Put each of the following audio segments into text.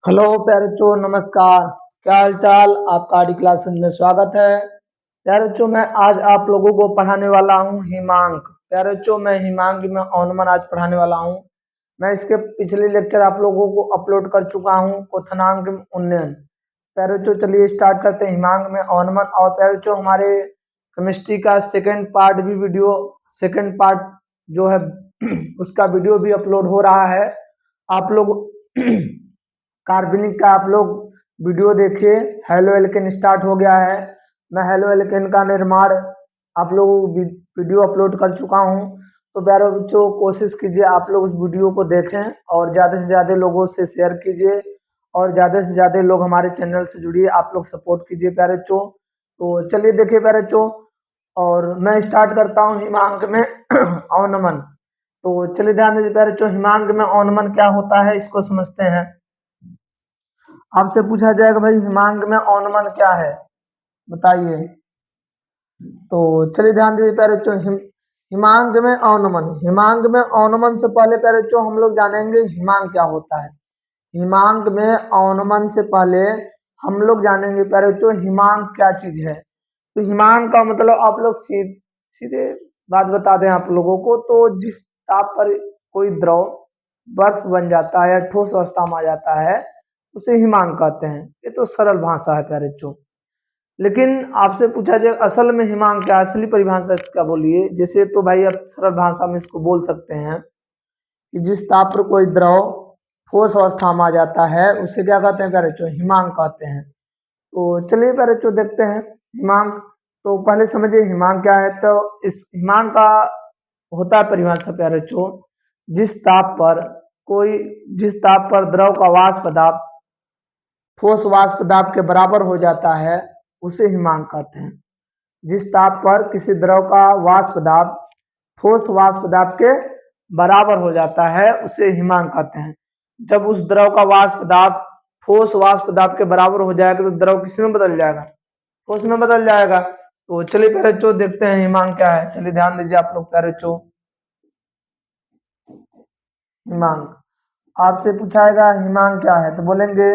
Hello प्यारे बच्चों, नमस्कार। क्या हाल चाल? आपका आदि क्लासेस में स्वागत है। प्यारे बच्चों, मैं आज आप लोगों को पढ़ाने वाला हूँ हिमांक। प्यारे बच्चों, मैं हिमांक में ऑनमन आज पढ़ाने वाला हूँ। मैं इसके पिछले लेक्चर आप लोगों को अपलोड कर चुका हूँ, क्वथनांक उन्नयन। प्यारे बच्चों, चलिए स्टार्ट करते हैं हिमांक में ऑनमन। और प्यारे बच्चों, हमारे केमिस्ट्री का सेकेंड पार्ट जो है उसका वीडियो भी अपलोड हो रहा है। आप लोग कार्बनिक का आप लोग वीडियो देखिए। हेलो एल्केन स्टार्ट हो गया है। मैं हेलो एल्केन का निर्माण आप लोगों को वीडियो अपलोड कर चुका हूँ। तो प्यारे बच्चों, कोशिश कीजिए आप लोग उस वीडियो को देखें और ज़्यादा से ज़्यादा लोगों से शेयर कीजिए और ज़्यादा से ज़्यादा लोग हमारे चैनल से जुड़िए। आप लोग सपोर्ट कीजिए प्यारे बच्चों। तो चलिए देखिए प्यारे बच्चों, और मैं स्टार्ट करता हूँ हिमांक में औनमन। तो चलिए ध्यान दीजिए प्यारे बच्चों, हिमांक में औनमन क्या होता है इसको समझते हैं। आपसे पूछा जाएगा भाई हिमांक में औनमन क्या है, बताइए। तो चलिए ध्यान दीजिए प्यारे बच्चों, हिमांक में औनमन। हिमांक में औनमन से पहले प्यारे बच्चों हम लोग जानेंगे हिमांक क्या होता है। हिमांक में औनमन से पहले हम लोग जानेंगे प्यारे बच्चों हिमांक क्या चीज है। तो हिमांक का मतलब आप लोग सीधे बात बता दें आप लोगों को, तो जिस ताप पर कोई द्रव बर्फ बन जाता है या ठोस अवस्था में आ जाता है उसे हिमांक कहते हैं। ये तो सरल भाषा है प्यारे बच्चों। लेकिन आपसे पूछा जाए असल में हिमांक क्या, असली परिभाषा इसका बोलिए। जैसे तो भाई आप सरल भाषा में इसको बोल सकते हैं कि जिस ताप पर कोई द्रव ठोस अवस्था में आ जाता है उसे क्या कहते हैं प्यारे बच्चों, हिमांक कहते हैं। तो चलिए प्यारे बच्चों देखते हैं हिमांक। तो पहले समझिए हिमांक क्या है। तो इस हिमांक का होता है परिभाषा प्यारे बच्चों, जिस ताप पर कोई जिस ताप पर द्रव का वाष्प दाब ठोस वाष्प दाब के बराबर हो जाता है उसे हिमांक कहते हैं। जिस ताप पर किसी द्रव का वाष्प दाब ठोस वाष्प दाब के बराबर हो जाता है उसे हिमांक कहते हैं। जब उस द्रव का वाष्प दाब ठोस वाष्प दाब के बराबर हो जाएगा तो द्रव किस में बदल जाएगा, ठोस में बदल जाएगा। तो चलिए प्यारे बच्चों देखते हैं हिमांक क्या है। चलिए ध्यान दीजिए आप लोग प्यारे बच्चों, हिमांक आपसे पूछाएगा हिमांक क्या है तो बोलेंगे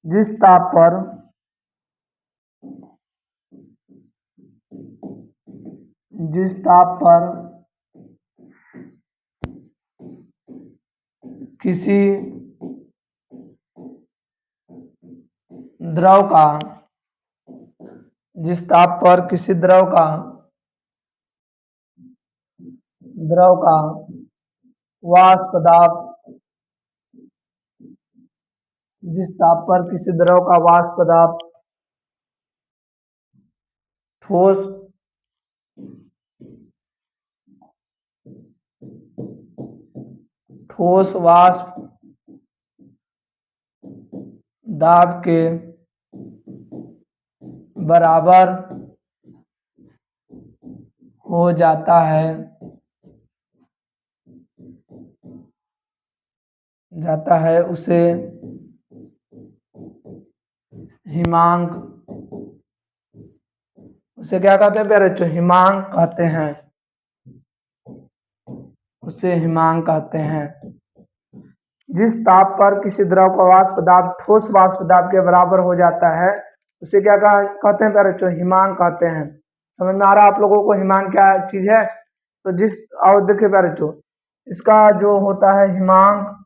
जिस ताप पर जिस ताप पर किसी द्रव का जिस ताप पर किसी द्रव का वाष्प दाब जिस ताप पर किसी द्रव का वाष्प दाब ठोस ठोस वाष्प दाब के बराबर हो जाता है उसे हिमांक उसे क्या कहते हैं प्यारे बच्चों, हिमांक कहते हैं। उसे हिमांक कहते हैं। जिस ताप पर किसी द्रव का वाष्प दाब ठोस वाष्प दाब के बराबर हो जाता है उसे क्या कहते हैं प्यारे बच्चों, हिमांक कहते हैं। समझ में आ रहा है आप लोगों को हिमांक क्या चीज है। तो जिस और देखिए प्यारे बच्चों, इसका जो होता है हिमांक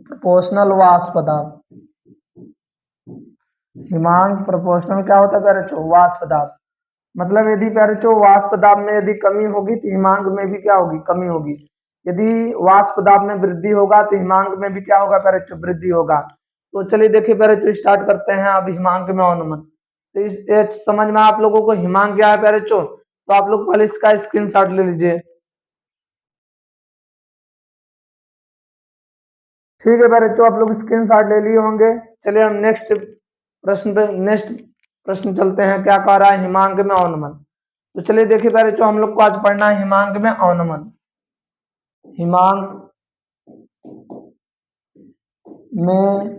प्रोपोर्शनल वाष्प दाब। हिमांक प्रोपोर्शनल क्या होता है प्यारे बच्चों, वाष्प दाब। मतलब यदि प्यारे बच्चों वाष्प दाब में यदि कमी होगी तो हिमांक में भी क्या होगी, कमी होगी। यदि वाष्प दाब में वृद्धि होगा तो हिमांक में भी क्या होगा प्यारे बच्चों, वृद्धि होगा। तो चलिए देखिए प्यारे बच्चों स्टार्ट करते हैं अब हिमांक में अनुमान। तो इस समझ में आप लोगों को हिमांक क्या है प्यारे बच्चों। तो आप लोग पहले इसका स्क्रीनशॉट ले लीजिए। ठीक है प्यारे बच्चों, आप लोग स्क्रीनशॉट ले लिए होंगे। चलिए हम नेक्स्ट प्रश्न चलते हैं। क्या कह रहा है हिमांक में अनुमान। तो चलिए देखिए प्यारे बच्चों, हम लोग को आज पढ़ना है हिमांक में अनुमान। हिमांक में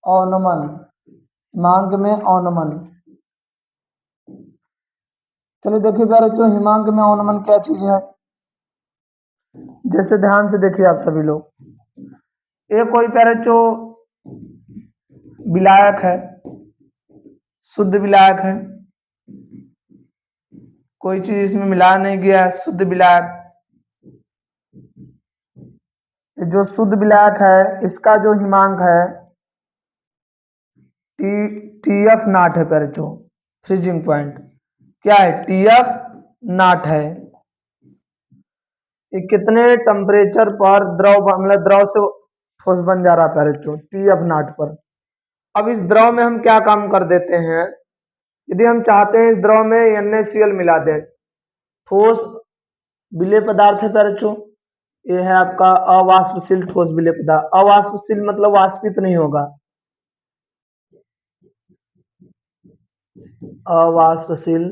औनमन। हिमांक में औनमन चलिए देखिए प्यारे बच्चों, हिमांक में अवनमन क्या चीज है। जैसे ध्यान से देखिए आप सभी लोग, ये कोई प्यारे बच्चों विलायक है, शुद्ध विलायक है, कोई चीज इसमें मिला नहीं गया है, शुद्ध विलायक। जो शुद्ध विलायक है इसका जो हिमांक है टीएफ नॉट है प्यारे बच्चों। फ्रीजिंग पॉइंट क्या है, टीएफ नॉट है। ये कितने टेम्परेचर पर द्रव मतलब द्रव से ठोस बन जा रहा है प्यारे बच्चों, टीएफ नॉट पर। अब इस द्रव में हम क्या काम कर देते हैं, यदि हम चाहते हैं इस द्रव में NaCl मिला दें, ठोस विलेय पदार्थ है प्यारे बच्चों, ये है आपका अवाष्पशील ठोस विलेय पदार्थ। अवाष्पशील मतलब वाष्पित नहीं होगा, अवाष्पशील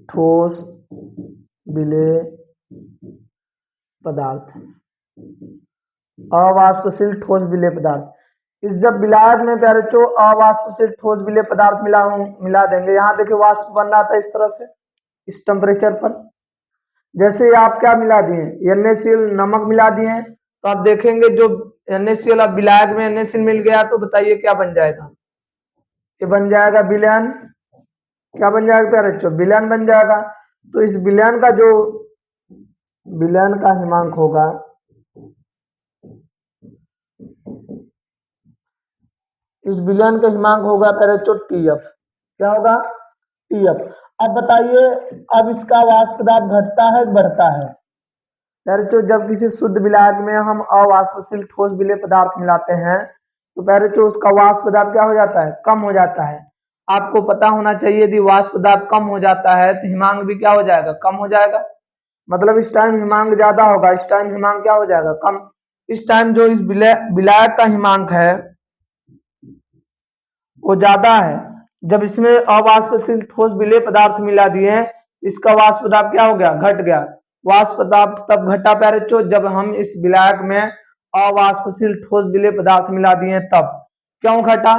ठोस विलेय पदार्थ, अवाष्पशील ठोस विलेय पदार्थ। इस जब विलायक में प्यारे बच्चों अवाष्पशील ठोस विलेय पदार्थ मिला देंगे, यहाँ देखिए वाष्प बन रहा था इस तरह से, इस टेम्परेचर पर। जैसे आप क्या मिला दिए, NaCl नमक मिला दिए, तो आप देखेंगे जो NaCl अब विलायक में NaCl मिल गया, तो बताइए क्या बन जाएगा, ये बन जाएगा विलयन। क्या बन जाएगा प्यारे बच्चों, विलयन बन जाएगा। तो इस विलयन का जो विलयन का हिमांक होगा, इस विलयन का हिमांक होगा प्यारे बच्चों TF। क्या होगा, TF। अब बताइए, अब इसका वाष्प दाब घटता है बढ़ता है प्यारे बच्चों। जब किसी शुद्ध विलायक में हम अवाष्पशील ठोस विलेय पदार्थ मिलाते हैं तो प्यारे बच्चों उसका वाष्प दाब क्या हो जाता है, कम हो जाता है। आपको पता होना चाहिए यदि वाष्प दाब कम हो जाता है तो हिमांक भी क्या हो जाएगा, कम हो जाएगा। मतलब इस टाइम हिमांक ज्यादा होगा, इस टाइम हिमांक क्या हो जाएगा, कम। इस टाइम जो इस विलायक का हिमांक है वो ज्यादा है। जब इसमें अवाष्पशील ठोस विलेय पदार्थ मिला दिए, इसका वाष्प दाब क्या हो गया, घट गया। वाष्प दाब तब घटा प्यारे बच्चों जब हम इस विलायक में अवाष्पशील ठोस विलेय पदार्थ मिला दिए तब। क्यों घटा,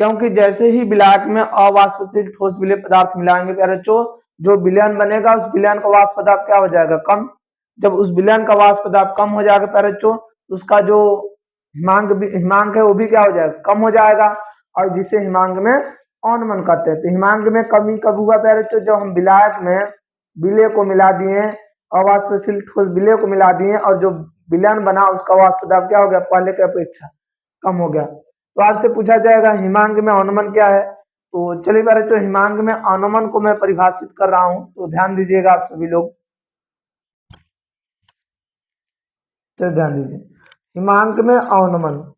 क्योंकि जैसे ही विलायक में अवाष्पशील ठोस विलेय पदार्थ मिलाएंगे प्यारे बच्चों, जो विलयन बनेगा उस विलयन का वाष्प दाब क्या हो जाएगा, कम। जब उस विलयन का वाष्प दाब कम हो जाएगा प्यारे बच्चों, उसका जो हिमांक है वो भी क्या हो जाएगा, कम हो जाएगा, और जिसे हिमांक में अवनमन कहते हैं। तो हिमांक में कमी कब हुआ प्यारे बच्चों, जब हम विलायक में विलेय को मिला दिए, अवाष्पशील ठोस विलेय को मिला दिए, और जो विलयन बना उसका वाष्प दाब क्या हो गया, पहले की अपेक्षा कम हो गया। तो आपसे पूछा जाएगा हिमांक में अवनमन क्या है। तो चलिए प्यारे बच्चों, हिमांक में अवनमन को मैं परिभाषित कर रहा हूं, तो ध्यान दीजिएगा आप सभी लोग। चलिए ध्यान दीजिए, हिमांक में अवनमन,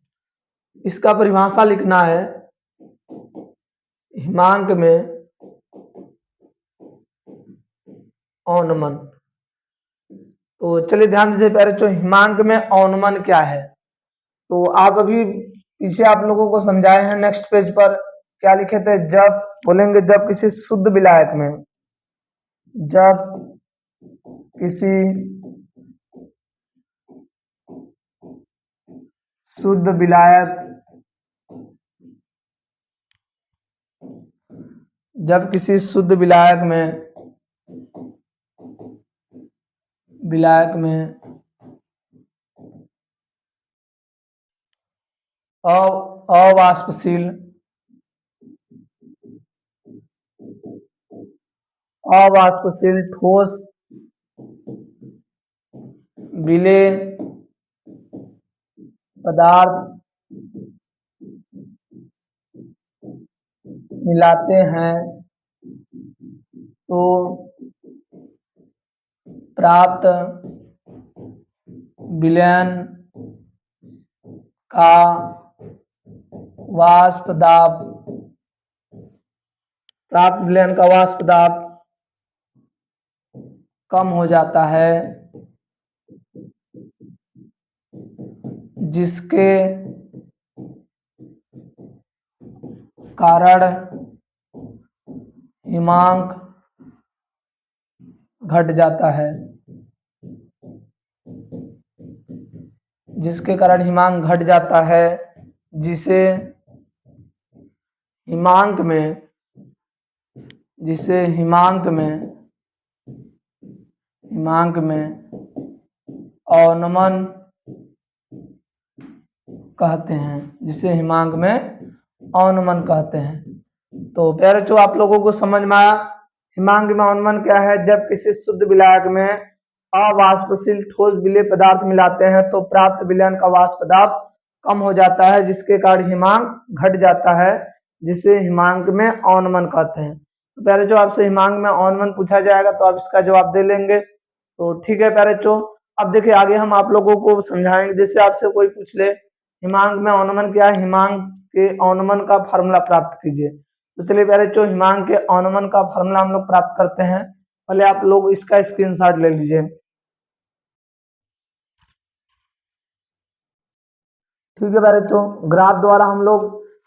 इसका परिभाषा लिखना है। हिमांक में अवनमन, तो चलिए ध्यान दीजिए प्यारे बच्चों, हिमांक में अवनमन क्या है। तो आप अभी पीछे आप लोगों को समझाए हैं, नेक्स्ट पेज पर क्या लिखे थे, जब बोलेंगे जब किसी शुद्ध विलायक में, जब किसी शुद्ध विलायक, जब किसी शुद्ध विलायक में अवाष्पशील ठोस विलेय पदार्थ मिलाते हैं तो प्राप्त विलयन का वाष्प दाब, प्राप्त विलयन का वाष्प दाब कम हो जाता है, जिसके कारण हिमांक घट जाता है, जिसके कारण हिमांक घट जाता है, जिसे हिमांक में जिसे हिमांक में अवनमन कहते हैं, जिसे हिमांक में अवनमन कहते हैं। तो प्यारे बच्चों आप लोगों को समझ में आया हिमांक में अवनमन क्या है? जब किसी शुद्ध विलायक में अवाष्पशील ठोस विलेय पदार्थ मिलाते हैं तो प्राप्त विलयन का वाष्प दाब कम हो जाता है, जिसके कारण हिमांक घट जाता है, जिसे हिमांक में अवनमन कहते हैं। तो प्यारे बच्चों आपसे हिमांक में अवनमन पूछा जाएगा तो आप इसका जवाब दे लेंगे। तो ठीक है प्यारे बच्चों, अब देखिए आगे हम आप लोगों को समझाएंगे। जैसे आपसे कोई पूछ ले हिमांक में अवनमन क्या है, हिमांक के अवनमन का फार्मूला प्राप्त कीजिए। तो चलिए प्यारे बच्चों हिमांक के अवनमन का फार्मूला हम लोग प्राप्त करते हैं। पहले आप लोग इसका स्क्रीनशॉट ले लीजिए। ठीक है प्यारे बच्चों, ग्राफ द्वारा हम लोग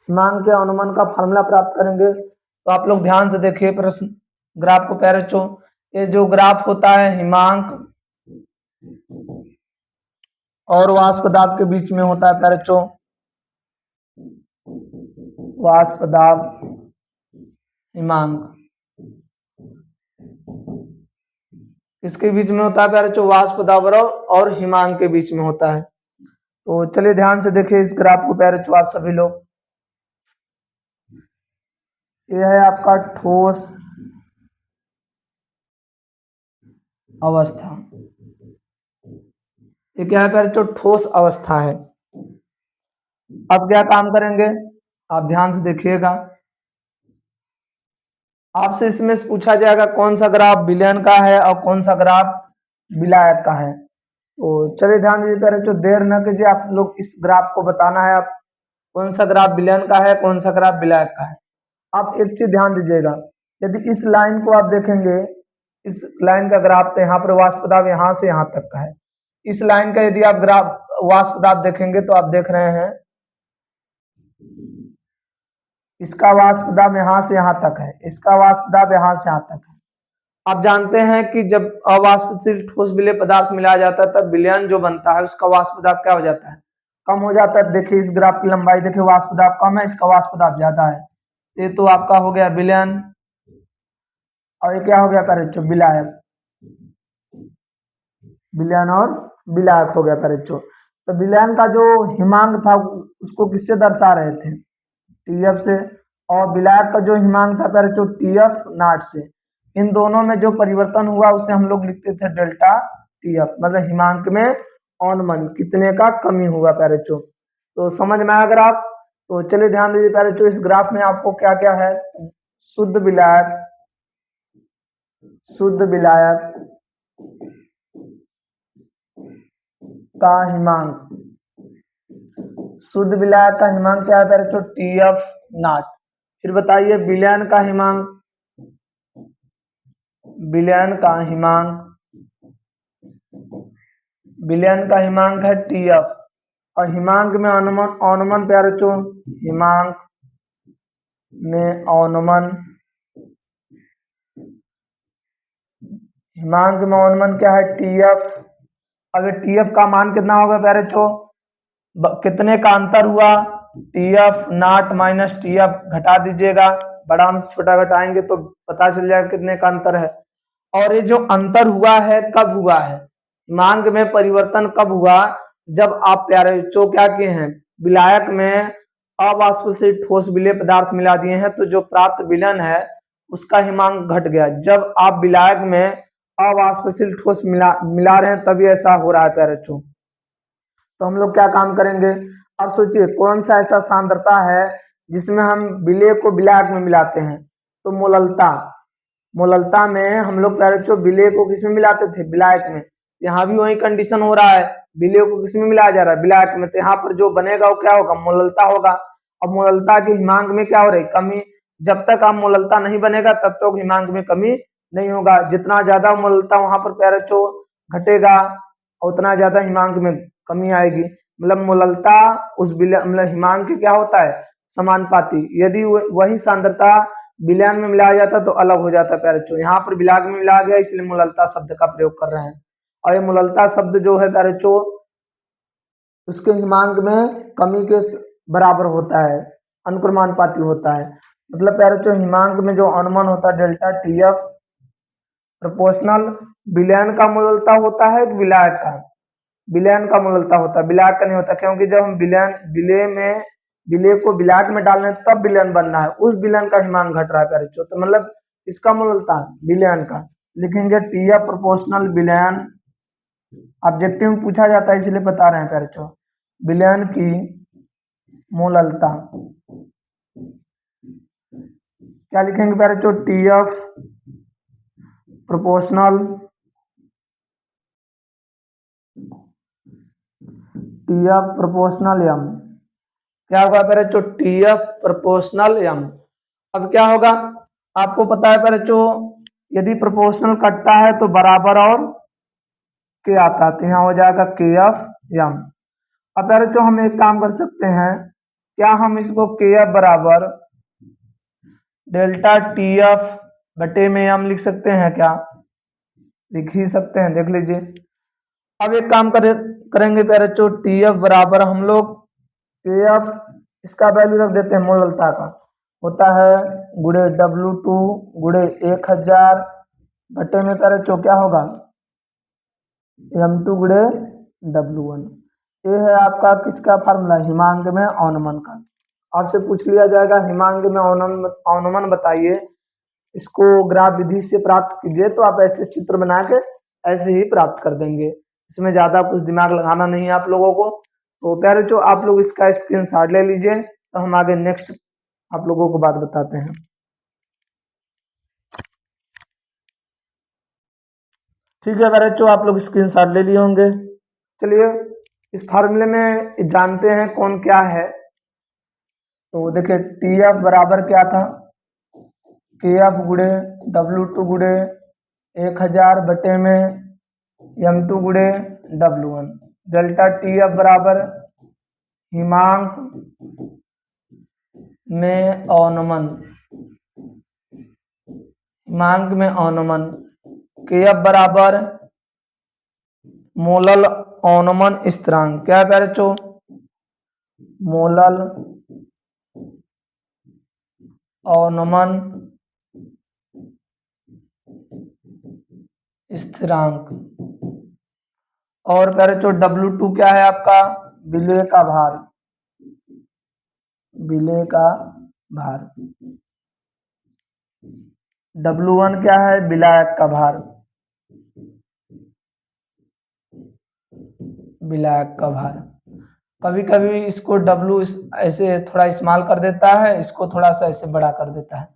हिमांक के अवनमन का फार्मूला प्राप्त करेंगे। तो आप लोग ध्यान से देखिए प्रश्न ग्राफ को प्यारे बच्चों। ये जो ग्राफ होता है हिमांक और वाष्प दाब के बीच में होता है प्यारे बच्चों, वाष्प दाब हिमांक इसके बीच में होता है प्यारे बच्चों, वाष्प दाब और हिमांक के बीच में होता है। तो चलिए ध्यान से देखिए इस ग्राफ को प्यारे बच्चों आप सभी लोग। ये है आपका ठोस अवस्था, ये क्या है प्यारे बच्चों? ठोस अवस्था है। अब क्या काम करेंगे आप ध्यान से देखिएगा। आपसे इसमें से पूछा जाएगा कौन सा ग्राफ विलयन का है और कौन सा ग्राफ विलायक का है। तो चलिए ध्यान दीजिए प्यारे बच्चों, देर न कीजिए, आप लोग इस ग्राफ को बताना है आप कौन सा ग्राफ विलयन का है, कौन सा ग्राफ विलायक का है। आप एक चीज ध्यान दीजिएगा, यदि इस लाइन को आप देखेंगे, इस लाइन का ग्राफ तो यहाँ पर वाष्प दाब यहाँ से यहाँ तक का है। इस लाइन का यदि आप ग्राफ वाष्प दाब देखेंगे तो आप देख रहे हैं इसका वाष्प दाब यहाँ से यहाँ तक है, इसका वाष्प दाब यहाँ से यहाँ तक है। आप जानते हैं कि जब अवाष्पशील ठोस विलेय पदार्थ मिलाया जाता है तब विलयन जो बनता है उसका वाष्प दाब क्या हो जाता है? कम हो जाता है। देखिए इस ग्राफ की लंबाई देखिए, वाष्प दाब कम है, इसका वाष्प दाब ज्यादा है। ये तो आपका हो गया विलयन और ये क्या हो गया प्यारे बच्चों? विलायक। विलयन और विलायक हो गया प्यारे बच्चों। तो विलयन का जो हिमांक था उसको किससे दर्शा रहे थे? टीएफ से। और विलायक का जो हिमांक था प्यारे बच्चों टीएफ नॉट से। इन दोनों में जो परिवर्तन हुआ उसे हम लोग लिखते थे डेल्टा टीएफ, मतलब हिमांक में अवनमन कितने का कमी हुआ प्यारे बच्चों। तो समझ में आया ग्राफ? तो चलिए ध्यान दीजिए प्यारे बच्चों, इस ग्राफ में आपको क्या क्या है? शुद्ध विलायक, शुद्ध विलायक का हिमांक, शुद्ध विलायक का हिमांक क्या है प्यारे बच्चों? TF not. फिर बताइए विलयन का हिमांक, विलयन का हिमांक, विलयन का हिमांक है टीएफ। और हिमांक में अवनमन, अवनमन प्यारे बच्चों हिमांक में अवनमन, हिमांक में अवनमन क्या है? टीएफ। अगर टीएफ का मान कितना होगा प्यारे बच्चों? कितने का अंतर हुआ? टीएफ नॉट माइनस टीएफ घटा दीजिएगा, बड़ा से छोटा घटाएंगे तो पता चल जाएगा कितने का अंतर है। और ये जो अंतर हुआ है कब हुआ है? हिमांक में परिवर्तन कब हुआ? जब आप प्यारे बच्चों क्या किए हैं? विलायक में अवाष्पशील ठोस विलेय पदार्थ मिला दिए हैं तो जो प्राप्त विलयन है उसका हिमांक घट गया। जब आप विलायक में अवाष्पशील ठोस मिला रहे हैं तभी ऐसा हो रहा है प्यारे बच्चों। तो हम लोग क्या काम करेंगे? अब सोचिए कौन सा ऐसा सांद्रता है जिसमें हम विलेय को विलायक में मिलाते हैं? तो मोललता। मोललता में हम लोग प्यारे बच्चों विलेय को किसमें मिलाते थे? विलायक में। यहाँ भी वही कंडीशन हो रहा है, विलेय को किसमें मिलाया जा रहा है? विलायक में। तो यहाँ पर जो बनेगा वो क्या होगा? मोललता होगा। अब मोललता के हिमांक में क्या हो रही? कमी। जब तक आप मोललता नहीं बनेगा तब तक हिमांक में कमी नहीं होगा। जितना ज्यादा मोललता वहां पर प्यारे बच्चों घटेगा उतना ज्यादा हिमांक में कमी आएगी। मतलब मोललता उस मतलब हिमांक क्या होता है? समानुपाती। यदि वही सांद्रता विलयन में मिलाया जाता तो अलग हो जाता प्यारे बच्चों। यहाँ पर विलायक में मिलाया गया इसलिए मोललता शब्द का प्रयोग कर रहे हैं। और ये मोललता शब्द जो है प्यारे बच्चों उसके हिमांक में कमी के बराबर होता है, अनुक्रमानुपाती होता है। मतलब प्यारे बच्चों हिमांक में जो अनुमान होता है डेल्टा टी एफ प्रोपोर्शनल विलयन का मोललता होता है कि विलायक का? विलयन का मोललता होता है, विलायक का नहीं होता, क्योंकि जब हम विलय को विलायक में डाल रहे हैं तब विलयन बनना है, उस विलयन का हिमांक घट रहा है प्यारे बच्चों। तो मतलब इसका मोललता विलयन का लिखेंगे टी एफ प्रोपोर्शनल विलयन। ऑब्जेक्टिव में पूछा जाता है इसलिए बता रहे हैं प्यारे बच्चों। विलयन की मोललता क्या लिखेंगे प्यारे बच्चों? T F proportional M. क्या होगा प्यारे बच्चों? T F proportional M. अब क्या होगा आपको पता है प्यारे बच्चों, यदि प्रोपोर्शनल कटता है तो बराबर और के आता है, तो यहाँ हो जाएगा के एफ एम। अब प्यारे बच्चों हम एक काम कर सकते हैं, क्या हम इसको के एफ बराबर डेल्टा टी एफ बटे में एम लिख सकते हैं क्या? लिख ही सकते हैं, देख लीजिए। अब एक काम करेंगे प्यारे बच्चों, टी एफ बराबर हम लोग के एफ इसका वैल्यू रख देते हैं, मोललता का होता है गुड़े W2 गुड़े 1000 बटे में प्यारे बच्चों क्या होगा? M2 गुड़े W1। ये है आपका किसका फार्मूला? हिमांक में अनुमान का। आपसे पूछ लिया जाएगा हिमांक में अनुमान बताइए, इसको ग्राफ विधि से प्राप्त कीजिए, तो आप ऐसे चित्र बना के ऐसे ही प्राप्त कर देंगे, इसमें ज्यादा कुछ दिमाग लगाना नहीं है आप लोगों को। तो प्यारे बच्चों आप लोग इसका स्क्रीनशॉट ले लीजिए, तो हम आगे नेक्स्ट आप लोगों को बात बताते हैं। ठीक है प्यारे बच्चों, आप लोग स्क्रीनशॉट ले लिए होंगे। चलिए इस फार्मूले में जानते हैं कौन क्या है। तो देखिए टी एफ बराबर क्या था? के एफ गुड़े W2 गुड़े 1000 बटे में M2 गुड़े W1। डेल्टा टी एफ बराबर हिमांक में अनुमान, हिमांक में अनुमान के एफ बराबर मोलल अनुमान स्थिरांक। क्या है प्यारे बच्चों? मोलल अनुमान स्थिरांक। और प्यारे बच्चों W2 क्या है आपका? विलय का भार, विलय का भार। W1 क्या है? विलायक का भार, विलायक का भार। कभी कभी इसको W ऐसे थोड़ा इस्तेमाल कर देता है, इसको थोड़ा सा ऐसे बड़ा कर देता है,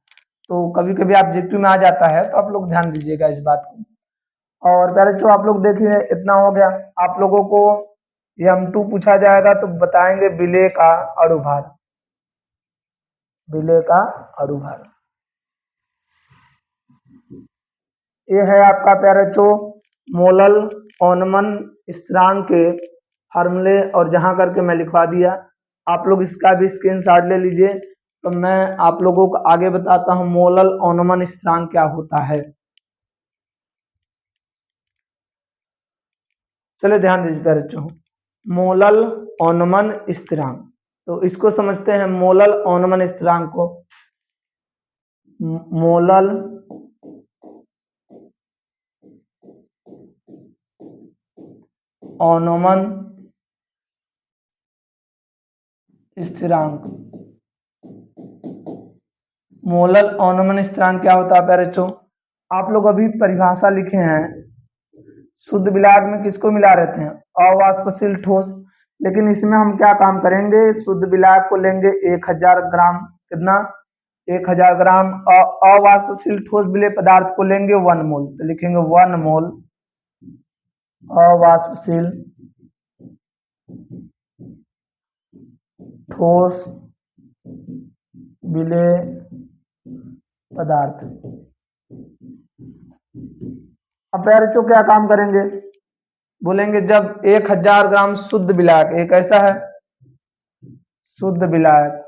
तो कभी कभी ऑब्जेक्टिव में आ जाता है, तो आप लोग ध्यान दीजिएगा इस बात को। और प्यारे बच्चों आप लोग देखिए इतना हो गया। आप लोगों को M2 पूछा जाएगा तो बताएंगे विलय का अणुभार, विलय का अणुभार। ये है आपका प्यारे बच्चों मोलल अनुमान स्थिरांक के फार्मूले, और जहां करके मैं लिखवा दिया, आप लोग इसका भी स्क्रीनशॉट ले लीजिए। तो मैं आप लोगों को आगे बताता हूं मोलल अनुमान स्थिरांक क्या होता है। चलिए ध्यान दीजिए प्यारे बच्चों, मोलल अनुमान स्थिरांक, तो इसको समझते हैं मोलल अनुमान स्थिरांक को। मोलल अनुमान स्थिरांक, मोलल अनुमान स्थिरांक क्या होता है प्यारे बच्चों? आप लोग अभी परिभाषा लिखे हैं, शुद्ध विलायक में किसको मिला रहते हैं? अवाष्पशील ठोस। लेकिन इसमें हम क्या काम करेंगे, शुद्ध विलायक को लेंगे 1000 ग्राम, कितना? 1000 ग्राम। अवाष्पशील ठोस विलेय पदार्थ को लेंगे 1 मोल, तो लिखेंगे 1 मोल अवाष्पशील ठोस विलेय पदार्थ। अब प्यारे बच्चों क्या काम करेंगे, बोलेंगे जब 1000 ग्राम शुद्ध विलायक, एक ऐसा है शुद्ध विलायक,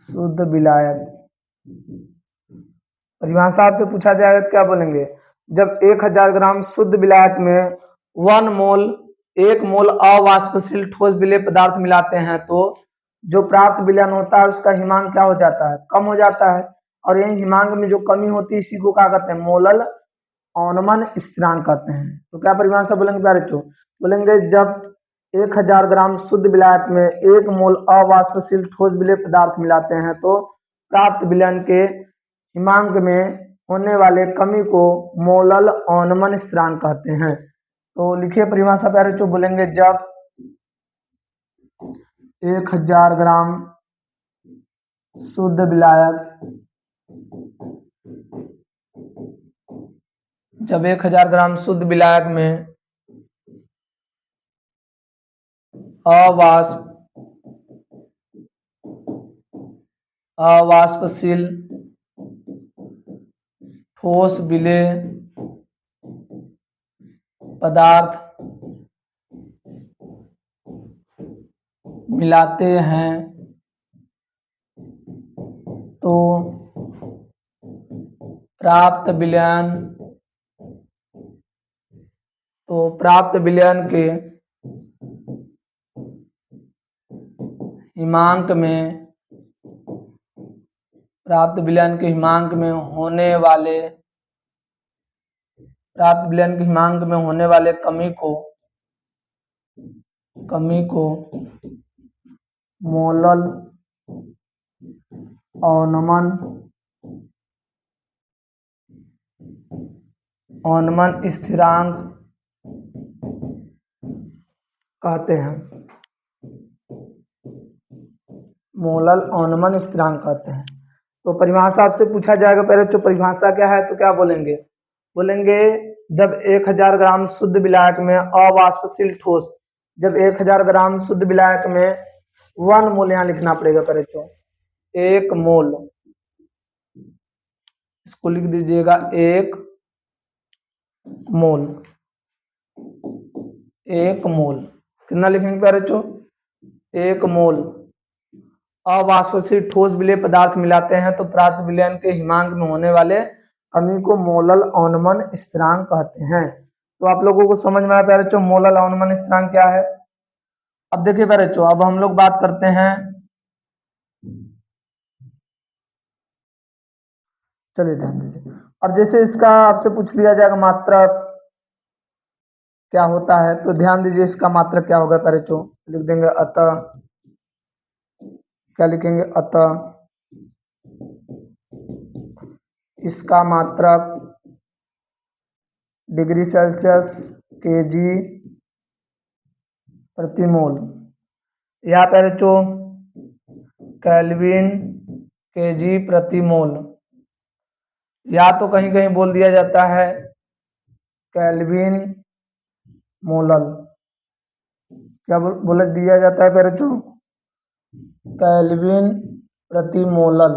शुद्ध विलायक परिभाषा आपसे पूछा जाएगा तो क्या बोलेंगे? जब 1000 ग्राम शुद्ध विलायक में 1 मोल अवाष्पशील ठोस विलेय पदार्थ मिलाते हैं तो जो प्राप्त विलयन होता है उसका हिमांक क्या हो जाता है, कम हो जाता है। और यही हिमांक में जो कमी होती है इसी को क्या कहते हैं, मोलल अवनमन स्थिरांक कहते हैं। तो क्या परिभाषा बोलेंगे प्यारे बच्चों, बोलेंगे जब 1000 ग्राम शुद्ध विलायक में 1 मोल अवाष्पशील ठोस विलेय पदार्थ मिलाते हैं तो प्राप्त विलयन के हिमांक में होने वाले कमी को मोलल अवनमन स्थिरांक कहते हैं। तो लिखिए परिभाषा प्यारे बच्चों, बोलेंगे जब 1000 ग्राम शुद्ध विलायक, जब 1000 ग्राम शुद्ध विलायक में अवाष्पशील ठोस विलेय पदार्थ मिलाते हैं तो प्राप्त विलयन के हिमांक में होने वाले कमी को मोलल अवनमन स्थिरांक कहते हैं। मोलल अवनमन स्थिरांक कहते हैं। तो परिभाषा आपसे पूछा जाएगा पहले तो परिभाषा क्या है, तो क्या बोलेंगे, बोलेंगे जब 1000 ग्राम शुद्ध विलायक में अवाष्पशील ठोस, जब 1000 ग्राम शुद्ध विलायक में 1 मोल यहाँ लिखना पड़ेगा पहले तो, 1 मोल, इसको लिख दीजिएगा 1 मोल, 1 मोल कितना लिखेंगे प्यारे बच्चों, 1 मोल अवाष्पशील ठोस विलेय पदार्थ मिलाते हैं तो प्राप्त विलयन के हिमांक में होने वाले कमी को मोलल अवनमन स्थिरांक कहते हैं। तो आप लोगों को समझ में आया प्यारे बच्चों मोलल अवनमन स्थिरांक क्या है। अब देखिए प्यारे बच्चों, अब हम लोग बात करते हैं, चलिए ध्यान दीजिए। और जैसे इसका आपसे पूछ लिया जाएगा मात्रा क्या होता है, तो ध्यान दीजिए इसका मात्रक क्या होगा प्यारे बच्चों, लिख देंगे अतः, क्या लिखेंगे, अतः इसका मात्रक डिग्री सेल्सियस केजी प्रति मोल, यहाँ प्यारे बच्चों केल्विन केजी प्रति मोल, या तो कहीं कहीं बोल दिया जाता है केल्विन मोलल, क्या बोल दिया जाता है प्यारे बच्चों, केल्विन प्रति मोलल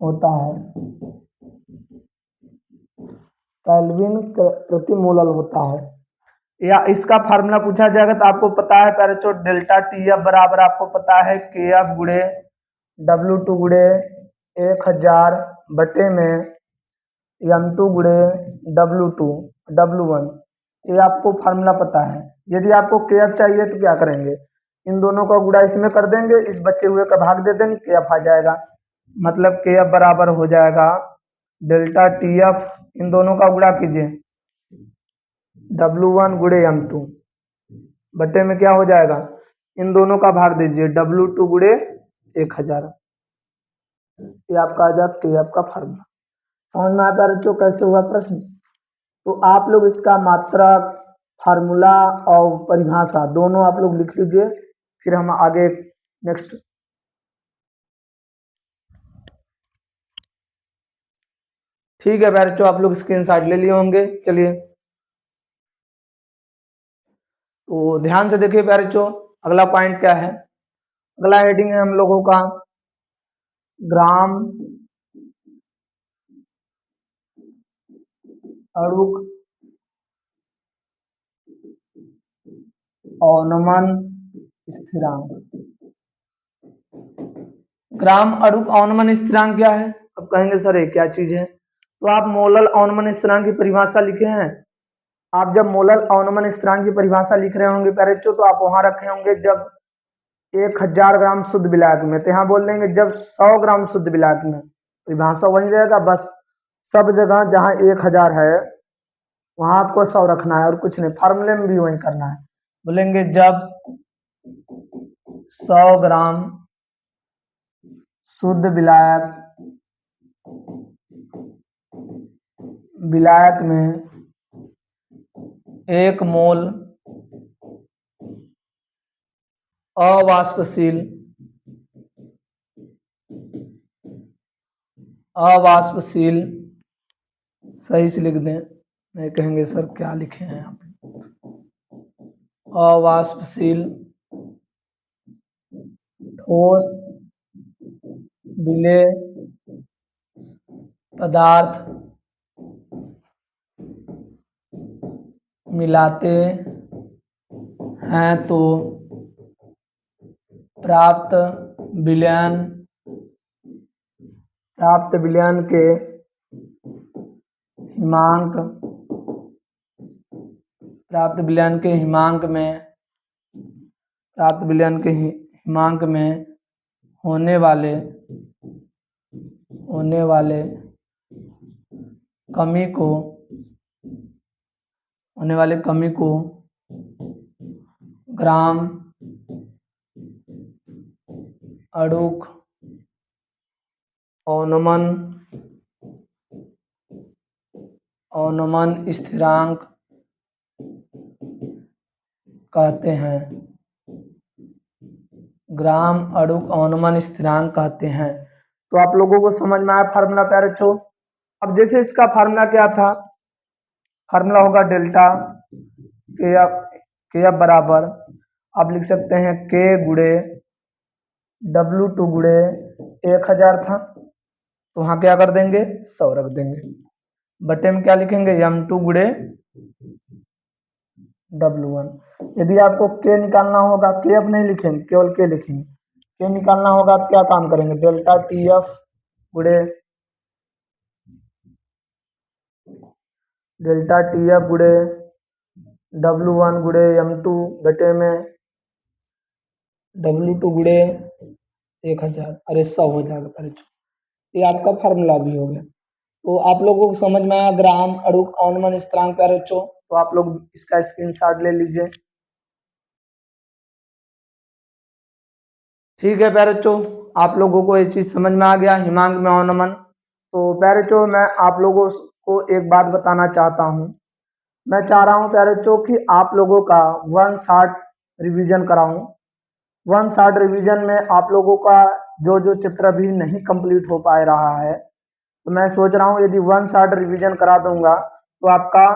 होता है, केल्विन प्रति मोलल होता है। या इसका फार्मूला पूछा जाएगा तो आपको पता है प्यारे बच्चों डेल्टा टी एफ बराबर आपको पता है के एफ गुणे W2 गुणे 1000 बटे में M2 गुणे W1, ये आपको फार्मूला पता है। यदि आपको के एफ चाहिए तो क्या करेंगे, इन दोनों का गुणा इसमें कर देंगे, इस बचे हुए का भाग दे देंगे, के एफ आ जाएगा। मतलब के एफ बराबर हो जाएगा डेल्टा टी एफ, इन दोनों का गुणा कीजिए W1 गुणे M2 बटे में क्या हो जाएगा, इन दोनों का भाग दीजिए W2 गुणे 1000, ये आपका आ जाएगा के एफ का फार्मूला। समझ में आता है बच्चों कैसे हुआ प्रश्न। तो आप लोग इसका मात्रक, फार्मूला और परिभाषा दोनों आप लोग लिख लीजिए, फिर हम आगे नेक्स्ट। ठीक है बच्चों, आप लोग स्क्रीनशॉट ले लिए होंगे। चलिए तो ध्यान से देखिए प्यारे बच्चों, अगला पॉइंट क्या है, अगला हेडिंग है हम लोगों का ग्राम अणुक अवनमन स्थिरांक। ग्राम अणुक अवनमन स्थिरांक क्या है, अब कहेंगे सर ये क्या चीज है, तो आप मोलल अवनमन स्थिरांक की परिभाषा लिखे हैं, आप जब मोलर अवनमन स्थिरांक की परिभाषा लिख रहे होंगे प्यारे बच्चों, तो आप वहां रखे होंगे जब 1000 ग्राम शुद्ध विलायक में, तो यहाँ बोल देंगे जब 100 ग्राम शुद्ध विलायक में, परिभाषा वही रहेगा, बस सब जगह जहाँ 1000 है वहां आपको 100 रखना है और कुछ नहीं। फार्मूले में भी वही करना है, बोलेंगे जब 100 ग्राम शुद्ध विलायक में 1 मोल अवाष्पशील सही से लिख दें, नहीं कहेंगे सर क्या लिखे हैं आप, अवाष्पशील ठोस विलेय पदार्थ मिलाते हैं तो प्राप्त विलयन के हिमांक में होने वाले कमी को ग्राम अणुक अवनमन स्थिरांक कहते हैं। ग्राम अणुक अवनमन स्थिरांक कहते हैं। तो आप लोगों को समझ में आया फार्मूला प्यारे बच्चों। अब जैसे इसका फार्मूला क्या था, फार्मूला होगा डेल्टा के एफ बराबर आप लिख सकते हैं K गुणे W2 गुणे 1000 था, तो वहां क्या कर देंगे 100 रख देंगे, बटे में क्या लिखेंगे M2 गुणे W1। यदि आपको K निकालना होगा, KF नहीं लिखेंगे, केवल K लिखेंगे, K निकालना होगा तो क्या काम करेंगे, डेल्टा TF गुणे W1 गुणे M2 बटे में W2 गुणे 1000, अरे 100 हो जाएगा पहले। ये आपका फार्मूला भी हो गया। तो आप लोगों को समझ में आया ग्राम अणुक अवनमन स्थिरांक प्यारे बच्चों। तो आप लोग इसका स्क्रीनशॉट ले लीजिए। ठीक है प्यारे बच्चों, आप लोगों को ये चीज समझ में आ गया हिमांक में अवनमन। तो प्यारे बच्चों मैं आप लोगों को एक बात बताना चाहता हूँ, मैं चाह रहा हूँ प्यारे बच्चों कि आप लोगों का 1 शॉर्ट रिवीजन कराऊं। 1 शॉर्ट रिवीजन में आप लोगों का जो जो चैप्टर अभी नहीं कंप्लीट हो पा रहा है, तो मैं सोच रहा हूँ यदि 1 शॉर्ट रिवीजन करा दूंगा तो आपका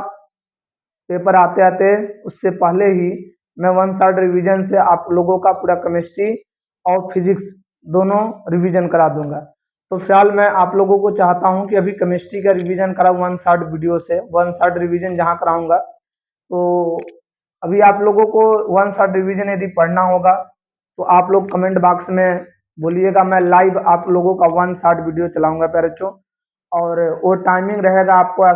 पेपर आते आते उससे पहले ही मैं 1 शॉर्ट रिवीजन से आप लोगों का पूरा केमिस्ट्री और फिजिक्स दोनों रिवीजन करा दूंगा। तो फिलहाल मैं आप लोगों को चाहता हूं कि अभी केमिस्ट्री का रिवीजन कराऊं 1 शॉर्ट वीडियो से। 1 शॉर्ट रिवीजन जहां कराऊंगा तो अभी आप लोगों को 1 शॉर्ट रिवीजन यदि पढ़ना होगा तो आप लोग कमेंट बॉक्स में बोलिएगा, मैं लाइव आप लोगों का 1 शॉर्ट वीडियो चलाऊंगा प्यारे बच्चों। और वो टाइमिंग रहेगा आपको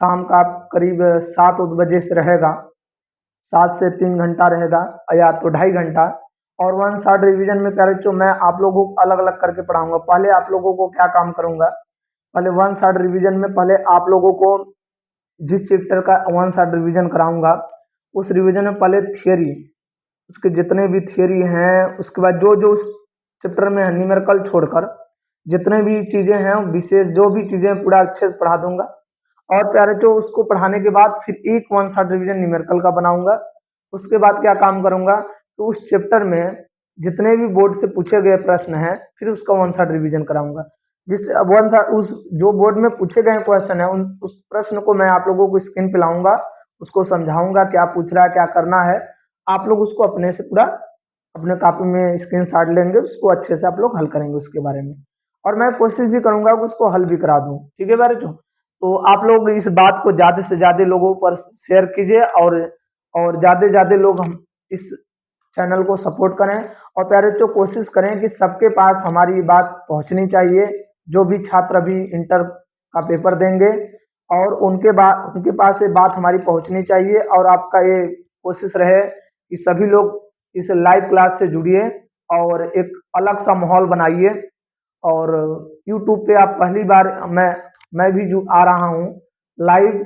शाम का करीब 7 बजे से रहेगा, 7 से 3 घंटा रहेगा या तो 2.5 घंटा। और 1 शॉर्ट रिवीजन में प्यारे बच्चों मैं आप लोगों को अलग अलग करके पढ़ाऊंगा। पहले आप लोगों को क्या काम करूंगा, पहले 1 शॉर्ट रिवीजन में पहले आप लोगों को जिस चैप्टर का 1 शॉर्ट रिवीजन कराऊंगा उस रिवीजन में पहले थियरी, उसके जितने भी थियरी हैं, उसके बाद जो जो उस चैप्टर में है न्यूमेरिकल छोड़कर जितने भी चीजें हैं विशेष जो भी चीजें पूरा अच्छे से पढ़ा दूंगा। और प्यारे बच्चों उसको पढ़ाने के बाद फिर एक 1 शॉर्ट रिवीजन न्यूमेरिकल का बनाऊंगा। उसके बाद क्या काम करूंगा, तो उस चैप्टर में जितने भी बोर्ड से पूछे गए प्रश्न हैं फिर उसका 1 शॉर्ट रिवीजन कराऊंगा। जिस 1 शॉर्ट उस जो बोर्ड में पूछे गए क्वेश्चन है उस प्रश्न को मैं आप लोगों को स्क्रीन पे लाऊंगा, उसको समझाऊंगा क्या पूछ रहा है क्या करना है। आप लोग उसको अपने से पूरा अपने कॉपी में स्क्रीनशॉट लेंगे, उसको अच्छे से आप लोग हल करेंगे उसके बारे में। और मैं कोशिश भी करूंगा कि उसको हल भी करा दूं। ठीक है प्यारे बच्चों, तो आप लोग इस बात को ज्यादा से ज्यादा लोगों पर शेयर कीजिए और ज्यादा लोग हम इस चैनल को सपोर्ट करें। और प्यारे बच्चों कोशिश करें कि सबके पास हमारी बात पहुंचनी चाहिए। जो भी छात्र अभी इंटर का पेपर देंगे और उनके पास ये बात हमारी पहुंचनी चाहिए और आपका ये कोशिश रहे कि सभी लोग इस लाइव क्लास से जुड़िए और एक अलग सा माहौल बनाइए। और यूट्यूब पे आप पहली बार मैं भी आ रहा हूँ लाइव,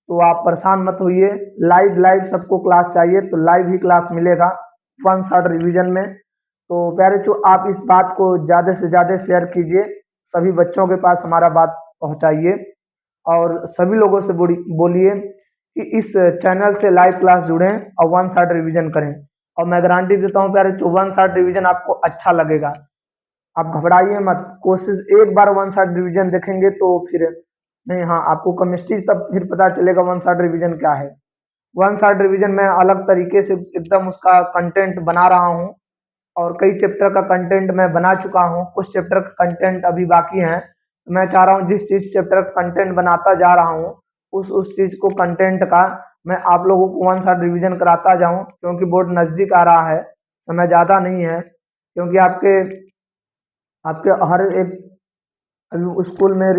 तो आप परेशान मत होइए। लाइव सबको क्लास चाहिए तो लाइव ही क्लास मिलेगा वन शॉट रिवीजन में। तो प्यारे बच्चों, आप इस बात को ज़्यादा से ज़्यादा शेयर कीजिए, सभी बच्चों के पास हमारा बात पहुंचाइए और सभी लोगों से बोलिए कि इस चैनल से लाइव क्लास जुड़ें और वन शॉट रिवीजन करें। और मैं गारंटी देता हूँ प्यारे बच्चों, वन शॉट रिवीजन आपको अच्छा लगेगा। आप घबराइए मत, कोशिश एक बार वन शॉट रिवीजन देखेंगे तो फिर नहीं, हाँ आपको केमिस्ट्री तब फिर पता चलेगा वन शॉट रिवीजन क्या है। वन शॉट रिवीजन में अलग तरीके से एकदम उसका कंटेंट बना रहा हूँ और कई चैप्टर का कंटेंट मैं बना चुका हूँ, कुछ चैप्टर का कंटेंट अभी बाकी है। तो मैं चाह रहा हूँ जिस चीज चैप्टर का कंटेंट बनाता जा रहा हूँ उस चीज को कंटेंट का मैं आप लोगों को वन शॉट रिवीजन कराता जाऊँ, क्योंकि बोर्ड नजदीक आ रहा है, समय ज्यादा नहीं है। क्योंकि आपके आपके हर एक स्कूल में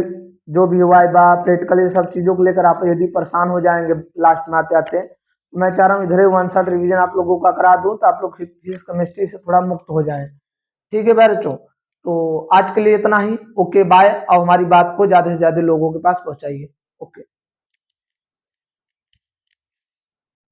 जो भी वाइवा प्रैक्टिकल ये सब चीज़ों को लेकर आप यदि परेशान हो जाएंगे लास्ट में आते आते, तो मैं चाह रहा हूँ इधर ही वन शॉट रिवीजन आप लोगों का करा दूं तो आप लोग फिजिक्स केमिस्ट्री से थोड़ा मुक्त हो जाएं। ठीक है बच्चों, तो आज के लिए इतना ही। ओके बाय, और हमारी बात को ज़्यादा से ज़्यादा लोगों के पास पहुँचाइए।